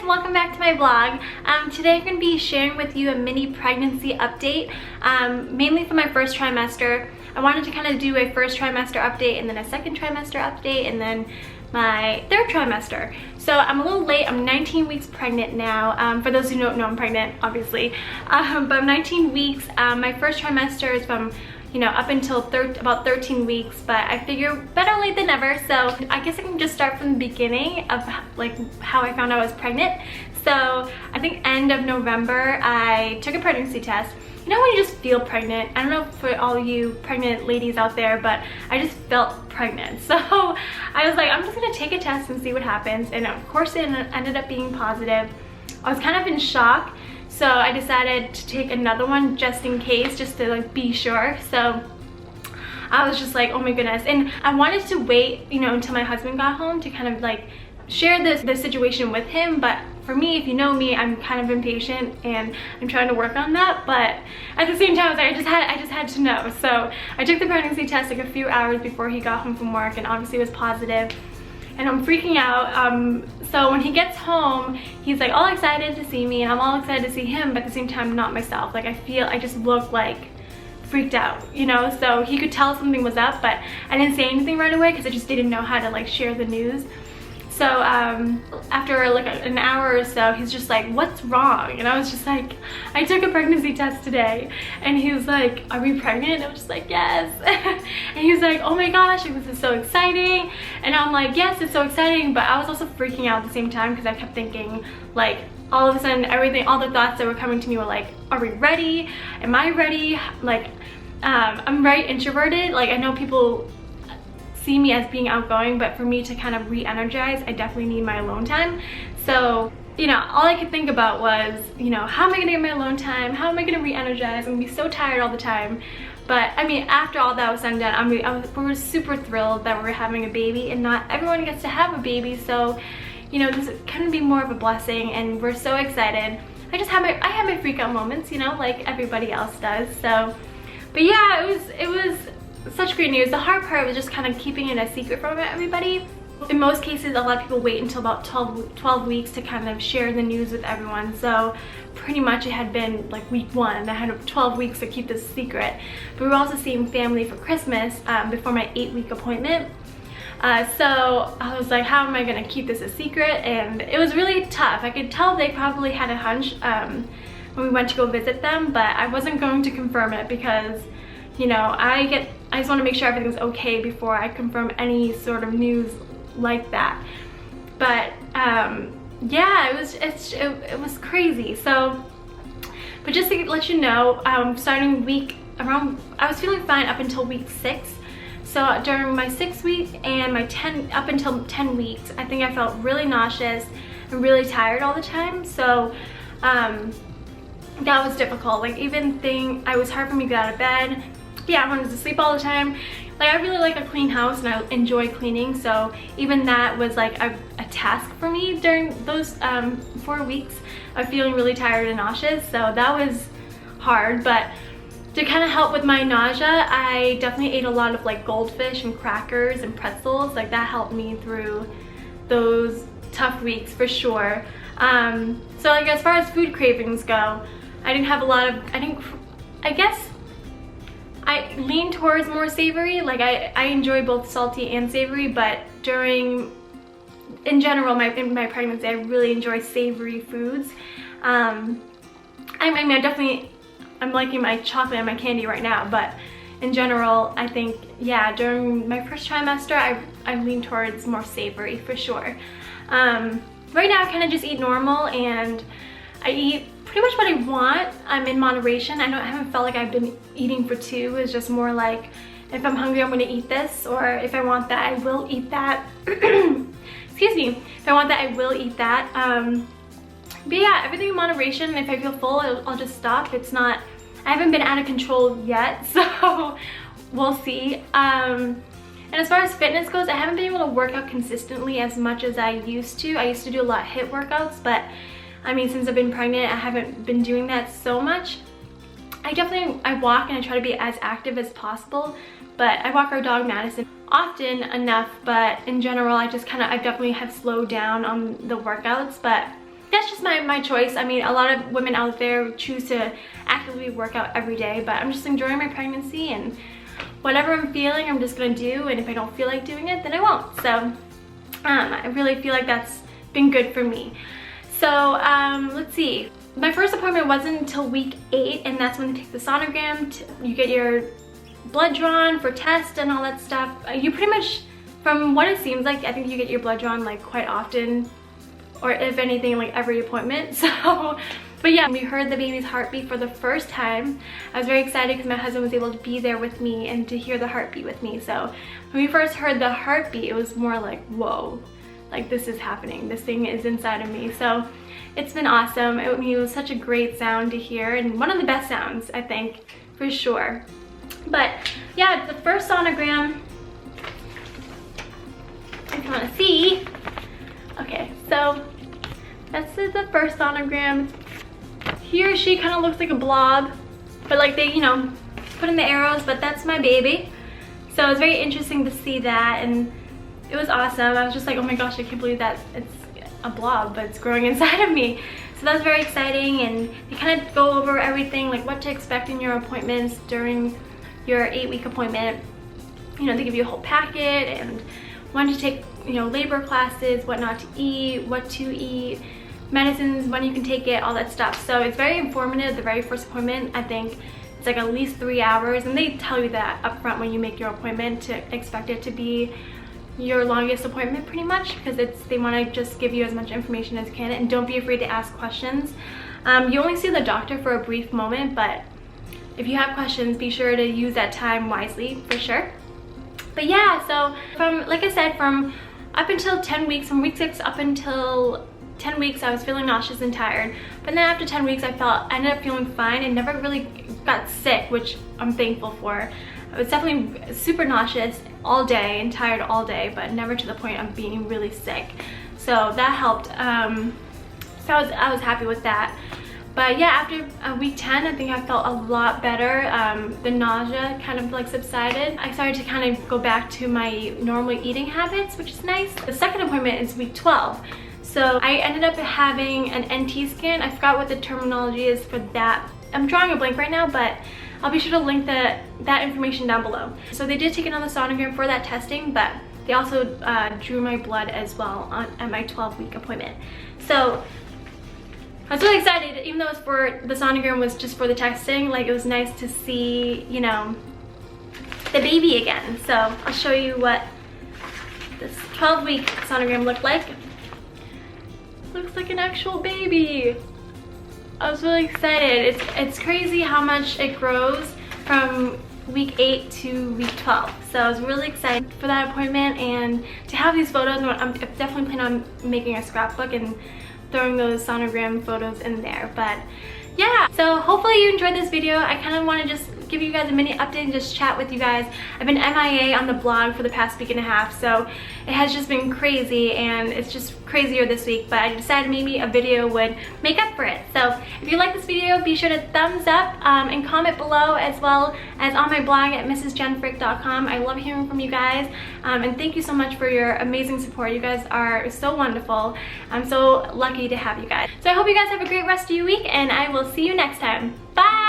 welcome back to my vlog. Today I'm going to be sharing with you a mini pregnancy update, mainly for my first trimester. I wanted to kind of do a first trimester update and then a second trimester update and then my third trimester. So I'm a little late. I'm 19 weeks pregnant now. For those who don't know, I'm pregnant, obviously. But I'm 19 weeks. My first trimester is from up until about 13 weeks, but I figure better late than never. So I guess I can just start from the beginning of like how I found out I was pregnant. So I think end of November, I took a pregnancy test. You know when you just feel pregnant? I don't know for all you pregnant ladies out there, but I just felt pregnant. So I was like, I'm just gonna take a test and see what happens. And of course it ended up being positive. I was kind of in shock. So I decided to take another one just in case, just to like be sure. So I was just like, oh my goodness. And I wanted to wait, until my husband got home to kind of like share the situation with him. But for me, if you know me, I'm kind of impatient and I'm trying to work on that. But at the same time, I just had to know. So I took the pregnancy test like a few hours before he got home from work, and obviously it was positive. And I'm freaking out. So when he gets home, he's like all excited to see me, and I'm all excited to see him, but at the same time not myself. Like I just look like freaked out, so he could tell something was up, but I didn't say anything right away because I just didn't know how to like share the news. So after like an hour or so, he's just like, what's wrong? And I was just like, I took a pregnancy test today. And he was like, are we pregnant? And I was just like, yes. And he was like, oh my gosh, this is so exciting. And I'm like, yes, it's so exciting. But I was also freaking out at the same time because I kept thinking like, all of a sudden all the thoughts that were coming to me were like, are we ready? Am I ready? Like, I'm very introverted. Like I know people see me as being outgoing, but for me to kind of re-energize, I definitely need my alone time. So all I could think about was how am I gonna get my alone time, how am I gonna re-energize? I'm gonna be so tired all the time. But I mean, after all that was said and done, we were super thrilled that we were having a baby, and not everyone gets to have a baby. So this couldn't be more of a blessing, and we're so excited. I had my freak out moments, like everybody else does. So but yeah, it was such great news. The hard part was just kind of keeping it a secret from everybody. In most cases, a lot of people wait until about 12 weeks to kind of share the news with everyone. So pretty much it had been like week 1. I had 12 weeks to keep this secret. But we were also seeing family for Christmas before my 8-week appointment. So I was like, how am I gonna keep this a secret? And it was really tough. I could tell they probably had a hunch when we went to go visit them, but I wasn't going to confirm it because I just want to make sure everything's okay before I confirm any sort of news like that. But yeah, it was crazy. So, but just to let you know, starting I was feeling fine up until week 6. So during my 6th week and up until 10 weeks, I think I felt really nauseous and really tired all the time. So that was difficult. Like it was hard for me to get out of bed. Yeah, I wanted to sleep all the time. Like I really like a clean house and I enjoy cleaning, so even that was like a task for me during those 4 weeks of feeling really tired and nauseous. So that was hard, but to kind of help with my nausea, I definitely ate a lot of like goldfish and crackers and pretzels. Like that helped me through those tough weeks for sure. So like as far as food cravings go, I didn't have a lot of, I guess I lean towards more savory. Like I enjoy both salty and savory, but in general, in my pregnancy, I really enjoy savory foods. I'm liking my chocolate and my candy right now, but in general, I think, yeah, during my first trimester, I lean towards more savory for sure. Right now, I kind of just eat normal, and I eat pretty much what I want. I'm in moderation. I haven't felt like I've been eating for 2. It's just more like, if I'm hungry, I'm gonna eat this, or if I want that, I will eat that. Excuse me. If I want that, I will eat that. But yeah, everything in moderation. If I feel full, I'll just stop. I haven't been out of control yet, so we'll see. And as far as fitness goes, I haven't been able to work out consistently as much as I used to. I used to do a lot of HIIT workouts, but I mean, since I've been pregnant, I haven't been doing that so much. I walk and I try to be as active as possible, but I walk our dog Madison often enough, but in general, I definitely have slowed down on the workouts. But that's just my choice. I mean, a lot of women out there choose to actively work out every day, but I'm just enjoying my pregnancy, and whatever I'm feeling, I'm just gonna do, and if I don't feel like doing it, then I won't. So I really feel like that's been good for me. So let's see. My first appointment wasn't until week 8, and that's when they take the sonogram. You get your blood drawn for tests and all that stuff. You pretty much, from what it seems like, I think you get your blood drawn like quite often, or if anything, like every appointment. So, but yeah, we heard the baby's heartbeat for the first time. I was very excited because my husband was able to be there with me and to hear the heartbeat with me. So when we first heard the heartbeat, it was more like, whoa, like this is happening. This thing is inside of me. So it's been awesome. It was such a great sound to hear, and one of the best sounds, I think, for sure. But yeah, the first sonogram, if you want to see. Okay, so this is the first sonogram. He or she kind of looks like a blob, but like they, you know, put in the arrows, but that's my baby. So it was very interesting to see that, and it was awesome. I was just like, oh my gosh, I can't believe that it's a blob, but it's growing inside of me. So that was very exciting, and they kind of go over everything, like what to expect in your appointments during your 8-week appointment. You know, they give you a whole packet and when to take, you know, labor classes, what not to eat, what to eat, medicines, when you can take it, all that stuff. So it's very informative. The very first appointment, I think it's like at least 3 hours, and they tell you that up front when you make your appointment, to expect it to be your longest appointment pretty much, because they want to just give you as much information as can, and don't be afraid to ask questions. You only see the doctor for a brief moment, but if you have questions, be sure to use that time wisely for sure. But yeah, so from, like I said, from up until 10 weeks, from week 6 up until 10 weeks, I was feeling nauseous and tired. But then after 10 weeks, I ended up feeling fine and never really got sick, which I'm thankful for. I was definitely super nauseous all day and tired all day, but never to the point of being really sick. So that helped. So I was happy with that. But yeah, after week 10, I think I felt a lot better. The nausea kind of like subsided. I started to kind of go back to my normal eating habits, which is nice. The second appointment is week 12. So I ended up having an NT scan. I forgot what the terminology is for that. I'm drawing a blank right now, but I'll be sure to link that information down below. So they did take another sonogram for that testing, but they also drew my blood as well at my 12-week appointment. So I was really excited, even though it was for the sonogram was just for the testing. Like, it was nice to see, you know, the baby again. So I'll show you what this 12-week sonogram looked like. Looks like an actual baby. I was really excited. It's crazy how much it grows from week 8 to week 12. So I was really excited for that appointment and to have these photos. I'm definitely planning on making a scrapbook and throwing those sonogram photos in there. But yeah, so hopefully you enjoyed this video. I kind of want to just give you guys a mini update and just chat with you guys. I've been MIA on the blog for the past week and a half, so it has just been crazy, and it's just crazier this week, but I decided maybe a video would make up for it. So if you like this video, be sure to thumbs up and comment below, as well as on my blog at mrsjenfrick.com. I love hearing from you guys, and thank you so much for your amazing support. You guys are so wonderful. I'm so lucky to have you guys. So I hope you guys have a great rest of your week, and I will see you next time. Bye!